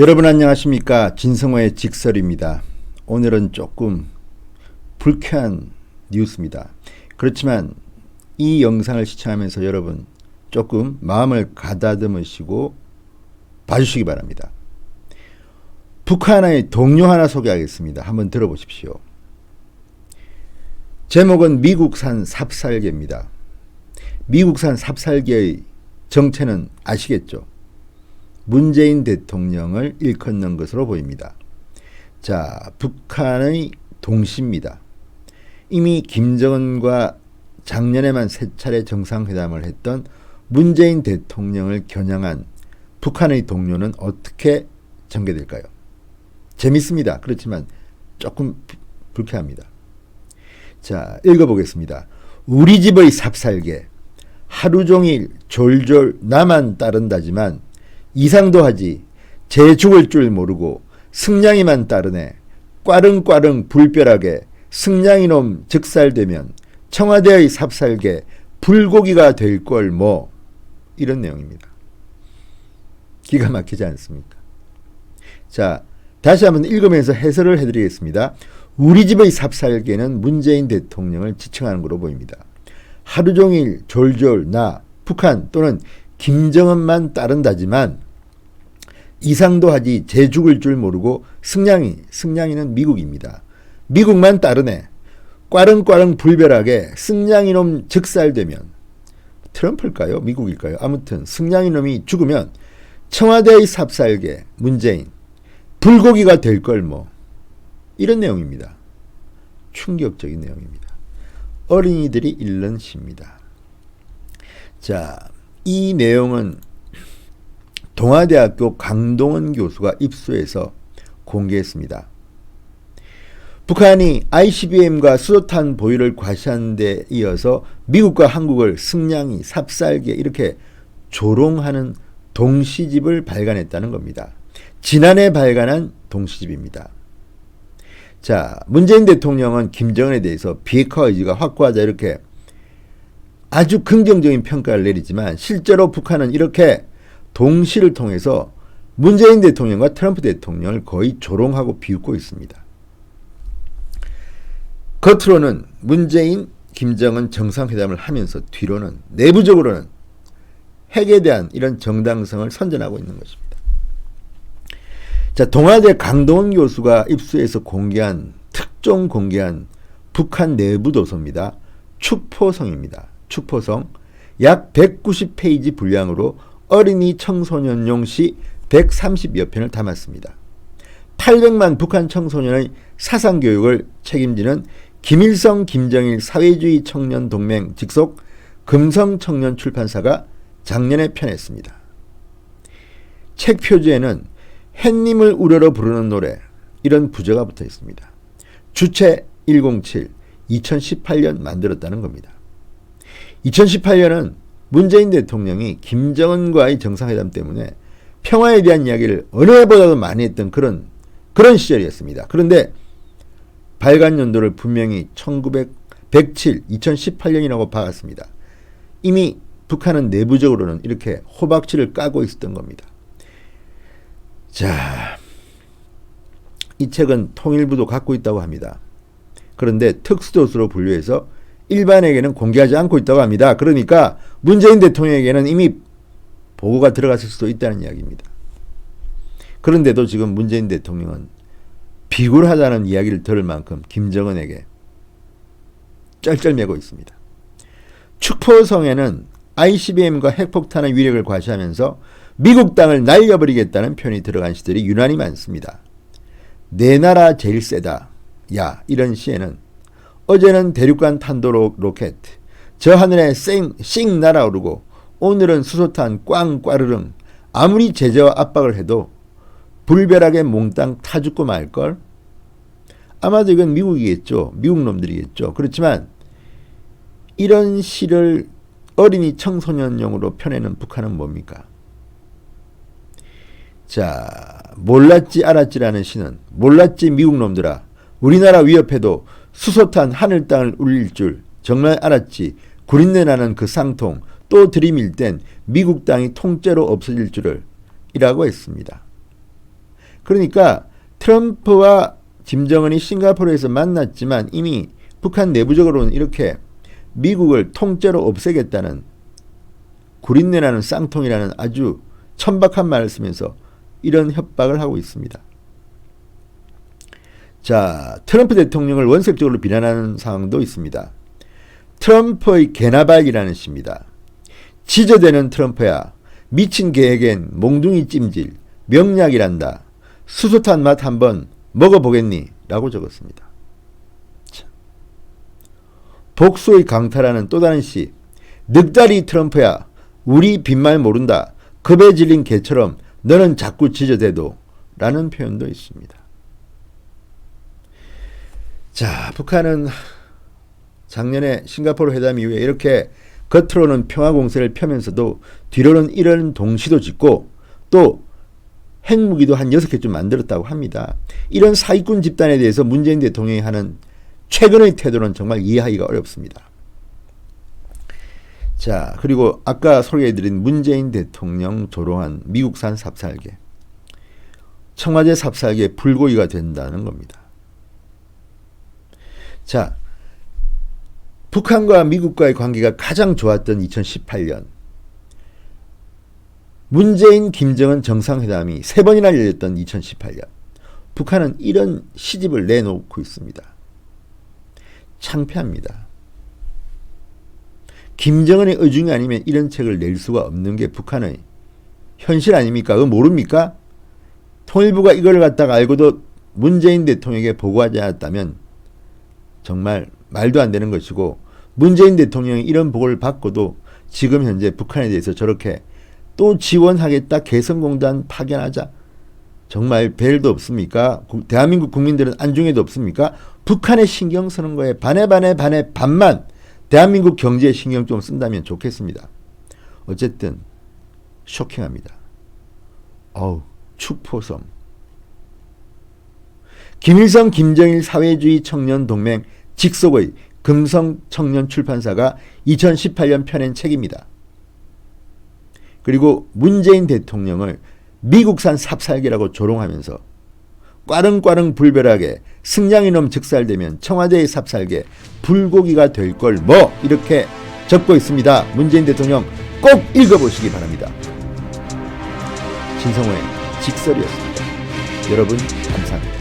여러분 안녕하십니까? 진성호의 직설입니다. 오늘은 조금 불쾌한 뉴스입니다. 그렇지만 이 영상을 시청하면서 여러분 조금 마음을 가다듬으시고 봐주시기 바랍니다. 북한의 동료 하나 소개하겠습니다. 한번 들어보십시오. 제목은 미국산 삽살개입니다. 미국산 삽살개의 정체는 아시겠죠? 문재인 대통령을 일컫는 것으로 보입니다. 자, 북한의 동시입니다. 이미 김정은과 작년에만 3차례 정상회담을 했던 문재인 대통령을 겨냥한 북한의 동료는 어떻게 전개될까요? 재밌습니다. 그렇지만 조금 불쾌합니다. 자, 읽어보겠습니다. 우리 집의 삽살개, 하루 종일 졸졸 나만 따른다지만 이상도 하지 쟤 죽을 줄 모르고 승냥이만 따르네. 꽈릉꽈릉 불벼락에 승냥이놈 즉살되면 청와대의 삽살개 불고기가 될 걸 뭐. 이런 내용입니다. 기가 막히지 않습니까? 자, 다시 한번 읽으면서 해설을 해드리겠습니다. 우리 집의 삽살개는 문재인 대통령을 지칭하는 것으로 보입니다. 하루 종일 졸졸 나 북한 또는 김정은만 따른다지만 이상도 하지 쟤 죽을 줄 모르고 승냥이는 미국입니다. 미국만 따르네. 꽈릉꽈릉 불벼락에 승냥이놈 즉살되면 트럼프일까요? 미국일까요? 아무튼 승냥이놈이 죽으면 청와대의 삽살개 문재인 불고기가 될 걸 뭐. 이런 내용입니다. 충격적인 내용입니다. 어린이들이 읽는 시입니다. 자, 이 내용은 동아대학교 강동원 교수가 입수해서 공개했습니다. 북한이 ICBM과 수소탄 보유를 과시한 데 이어서 미국과 한국을 승냥이, 삽살개 이렇게 조롱하는 동시집을 발간했다는 겁니다. 지난해 발간한 동시집입니다. 자, 문재인 대통령은 김정은에 대해서 비핵화 의지가 확고하자 이렇게 아주 긍정적인 평가를 내리지만 실제로 북한은 이렇게 동시를 통해서 문재인 대통령과 트럼프 대통령을 거의 조롱하고 비웃고 있습니다. 겉으로는 문재인, 김정은 정상회담을 하면서 뒤로는 내부적으로는 핵에 대한 이런 정당성을 선전하고 있는 것입니다. 자, 동아대 강동원 교수가 입수해서 특종 공개한 북한 내부 도서입니다. 축포성입니다. 축포성 약 190페이지 분량으로 어린이 청소년용 시 130여 편을 담았습니다. 800만 북한 청소년의 사상교육을 책임지는 김일성 김정일 사회주의 청년 동맹 직속 금성청년 출판사가 작년에 펴냈습니다. 책 표지에는 햇님을 우러러 부르는 노래 이런 부제가 붙어 있습니다. 주체 107 2018년 만들었다는 겁니다. 2018년은 문재인 대통령이 김정은과의 정상회담 때문에 평화에 대한 이야기를 어느 해보다도 많이 했던 그런 시절이었습니다. 그런데 발간 연도를 분명히 1907, 2018년이라고 박았습니다. 이미 북한은 내부적으로는 이렇게 호박씨를 까고 있었던 겁니다. 자, 이 책은 통일부도 갖고 있다고 합니다. 그런데 특수도서로 분류해서 일반에게는 공개하지 않고 있다고 합니다. 그러니까 문재인 대통령에게는 이미 보고가 들어갔을 수도 있다는 이야기입니다. 그런데도 지금 문재인 대통령은 비굴하다는 이야기를 들을 만큼 김정은에게 쩔쩔매고 있습니다. 축포성에는 ICBM과 핵폭탄의 위력을 과시하면서 미국 땅을 날려버리겠다는 표현이 들어간 시들이 유난히 많습니다. 내 나라 제일 세다. 야, 이런 시에는 어제는 대륙간 탄도 로켓, 저 하늘에 씩 날아오르고 오늘은 수소탄 꽝꽐르릉 아무리 제재와 압박을 해도 불벼락에 몽땅 타 죽고 말걸? 아마도 이건 미국이겠죠. 미국 놈들이겠죠. 그렇지만 이런 시를 어린이 청소년용으로 펴내는 북한은 뭡니까? 자, 몰랐지 알았지라는 시는 몰랐지 미국 놈들아. 우리나라 위협해도 수소탄 하늘 땅을 울릴 줄 정말 알았지. 구린내 나는 그 쌍통 또 들이밀 땐 미국 땅이 통째로 없어질 줄을 이라고 했습니다. 그러니까 트럼프와 김정은이 싱가포르에서 만났지만 이미 북한 내부적으로는 이렇게 미국을 통째로 없애겠다는 구린내나는 쌍통이라는 아주 천박한 말을 쓰면서 이런 협박을 하고 있습니다. 자, 트럼프 대통령을 원색적으로 비난하는 상황도 있습니다. 트럼프의 개나발이라는 시입니다. 지저대는 트럼프야. 미친 개에겐 몽둥이 찜질, 명약이란다. 수소탄 맛 한번 먹어보겠니? 라고 적었습니다. 자. 복수의 강타라는 또 다른 시. 늑다리 트럼프야. 우리 빈말 모른다. 겁에 질린 개처럼 너는 자꾸 지저대도. 라는 표현도 있습니다. 자, 북한은 작년에 싱가포르 회담 이후에 이렇게 겉으로는 평화 공세를 펴면서도 뒤로는 이런 동시도 짓고 또 핵무기도 한 6개 좀 만들었다고 합니다. 이런 사기꾼 집단에 대해서 문재인 대통령이 하는 최근의 태도는 정말 이해하기가 어렵습니다. 자, 그리고 아까 소개해드린 문재인 대통령 조롱한 미국산 삽살개. 청와대 삽살개 불고기가 된다는 겁니다. 자, 북한과 미국과의 관계가 가장 좋았던 2018년 문재인 김정은 정상회담이 3번이나 열렸던 2018년 북한은 이런 시집을 내놓고 있습니다. 창피합니다. 김정은의 의중이 아니면 이런 책을 낼 수가 없는 게 북한의 현실 아닙니까? 그거 모릅니까? 통일부가 이걸 갖다가 알고도 문재인 대통령에게 보고하지 않았다면 정말 말도 안 되는 것이고, 문재인 대통령이 이런 보고를 받고도 지금 현재 북한에 대해서 저렇게 또 지원하겠다, 개성공단 파견하자, 정말 벨도 없습니까? 대한민국 국민들은 안중에도 없습니까? 북한에 신경 쓰는 거에 반만 대한민국 경제에 신경 좀 쓴다면 좋겠습니다. 어쨌든 쇼킹합니다. 축포섬. 김일성 김정일 사회주의 청년 동맹 직속의 금성청년 출판사가 2018년 펴낸 책입니다. 그리고 문재인 대통령을 미국산 삽살개라고 조롱하면서 꽈릉꽈릉 불별하게 승냥이놈 즉살되면 청와대의 삽살개 불고기가 될 걸 뭐 이렇게 적고 있습니다. 문재인 대통령 꼭 읽어보시기 바랍니다. 진성호의 직설이었습니다. 여러분 감사합니다.